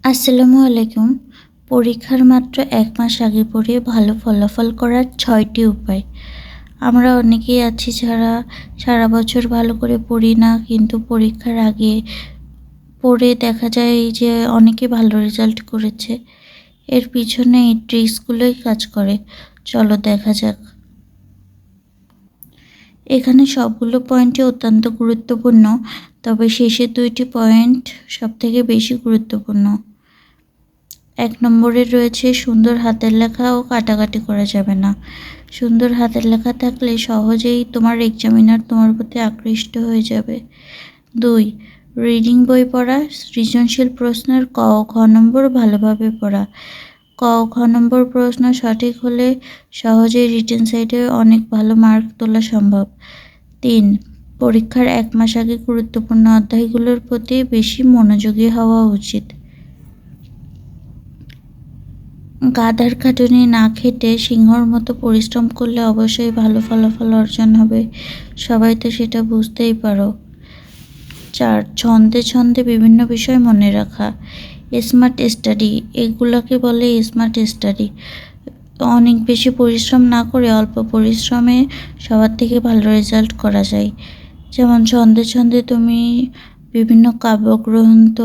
আসসালামু আলাইকুম। পরীক্ষার মাত্র ১ মাস আগে পড়ে ভালো ফলাফল করার ৬টি উপায়। আমরা অনেকেই আছি যারা সারা বছর ভালো করে পড়ি না, কিন্তু পরীক্ষার আগে পড়ে দেখা যায় যে অনেকে ভালো রেজাল্ট করেছে। এর পিছনে এই ট্রিক্সগুলোই কাজ করে। চলো দেখা যাক। এখানে সবগুলো পয়েন্টই অত্যন্ত গুরুত্বপূর্ণ, তবে শেষের ২টি পয়েন্ট সবথেকে বেশি গুরুত্বপূর্ণ। ১ নম্বরে রয়েছে সুন্দর হাতের লেখা ও কাটাকাটি করা যাবে না। সুন্দর হাতের লেখা থাকলে সহজেই তোমার এক্সামিনার তোমার প্রতি আকৃষ্ট হয়ে যাবে। ২. রিডিং বই পড়া, সৃজনশীল প্রশ্নের ক ও খ নম্বর ভালোভাবে পড়া। ক ও খ নম্বর প্রশ্ন সঠিক হলে সহজেই রিটেন সাইডে অনেক ভালো মার্ক তোলা সম্ভব। ৩. পরীক্ষার ১ মাস আগে গুরুত্বপূর্ণ অধ্যায়গুলোর প্রতি বেশি মনোযোগী হওয়া উচিত। গাধার খাটুনি না খেটে সিংহর মতো পরিশ্রম করলে অবশ্যই ভালো ফলাফল অর্জন হবে। সবাই তো সেটা বুঝতেই পারো। ৪. ছন্দে ছন্দে বিভিন্ন বিষয় মনে রাখা। স্মার্ট স্টাডি, এগুলোকে বলে স্মার্ট স্টাডি। অনেক বেশি পরিশ্রম না করে অল্প পরিশ্রমে সবার থেকে ভালো রেজাল্ট করা যায়। যেমন ছন্দে ছন্দে তুমি বিভিন্ন কাব্যগ্রন্থ,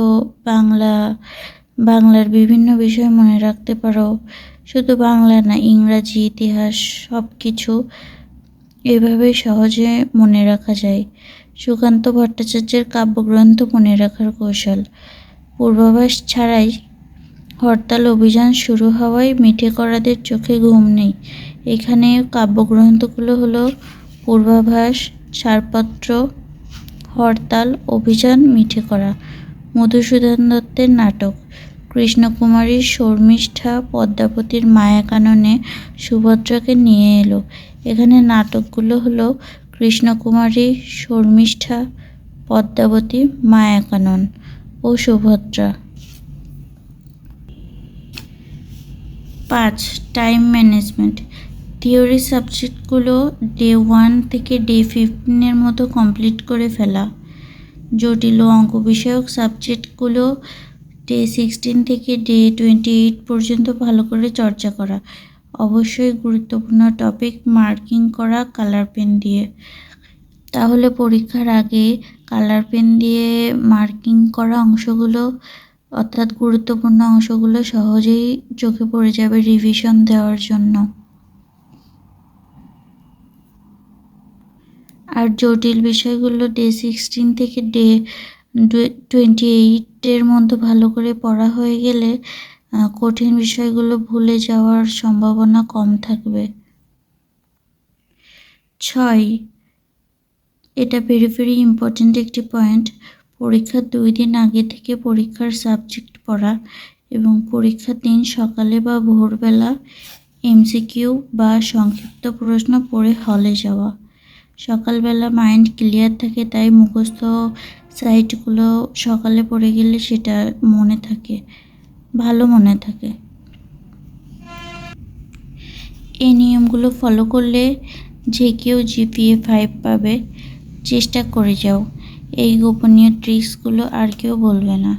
বাংলার বিভিন্ন বিষয় মনে রাখতে পারো। শুধু বাংলা না, ইংরাজি, ইতিহাস সব কিছু এভাবে সহজে মনে রাখা যায়। সুকান্ত ভট্টাচার্যের কাব্যগ্রন্থ মনে রাখার কৌশল। পূর্বাভাস ছাড়াই হরতাল অভিযান শুরু হওয়ায় মিঠে করাদের চোখে ঘুম নেই। এখানে কাব্যগ্রন্থগুলো হলো পূর্বাভাস, ছাড়পত্র, হরতাল অভিযান, মিঠে করা। মধুসূদন দত্তের নাটক। কৃষ্ণকুমারীর শর্মিষ্ঠা পদ্মাবতীর মায়া কাননে সুভদ্রাকে নিয়ে এলো। এখানে নাটকগুলো হলো কৃষ্ণকুমারী, শর্মিষ্ঠা, পদ্মাবতী, মায়া কানন ও সুভদ্রা। ৫. Time management. থিওরি সাবজেক্টগুলো ডে 1 থেকে ডে 15 মতো কমপ্লিট করে ফেলা। জটিল ও অঙ্ক বিষয়ক সাবজেক্টগুলো ডে 16 থেকে ডে 28 পর্যন্ত ভালো করে চর্চা করা। অবশ্যই গুরুত্বপূর্ণ টপিক মার্কিং করা কালার পেন দিয়ে। তাহলে পরীক্ষার আগে কালার পেন দিয়ে মার্কিং করা অংশগুলো, অর্থাৎ গুরুত্বপূর্ণ অংশগুলো সহজেই চোখে পড়ে যাবে রিভিশন দেওয়ার জন্য। আর জটিল বিষয়গুলো ডে 16 থেকে ডে 28 মধ্যে ভালো করে পড়া হয়ে গেলে কঠিন বিষয়গুলো ভুলে যাওয়ার সম্ভাবনা কম থাকবে। ৬. এটা ভেরি ইম্পর্ট্যান্ট একটি পয়েন্ট। পরীক্ষার 2 দিন আগে থেকে পরীক্ষার সাবজেক্ট পড়া এবং পরীক্ষার দিন সকালে বা ভোরবেলা এমসিকিউ বা সংক্ষিপ্ত প্রশ্ন পড়ে হলে যাওয়া। সকালবেলা মাইন্ড ক্লিয়ার থাকে, তাই মুখস্থ সাইটগুলো সকালে পড়ে গেলে সেটা মনে থাকে, ভালো মনে থাকে। এই নিয়মগুলো ফলো করলে যে কেউ জিপিএ 5 পাবে। চেষ্টা করে যাও। এই গোপনীয় ট্রিক্সগুলো আর কেউ বলবে না।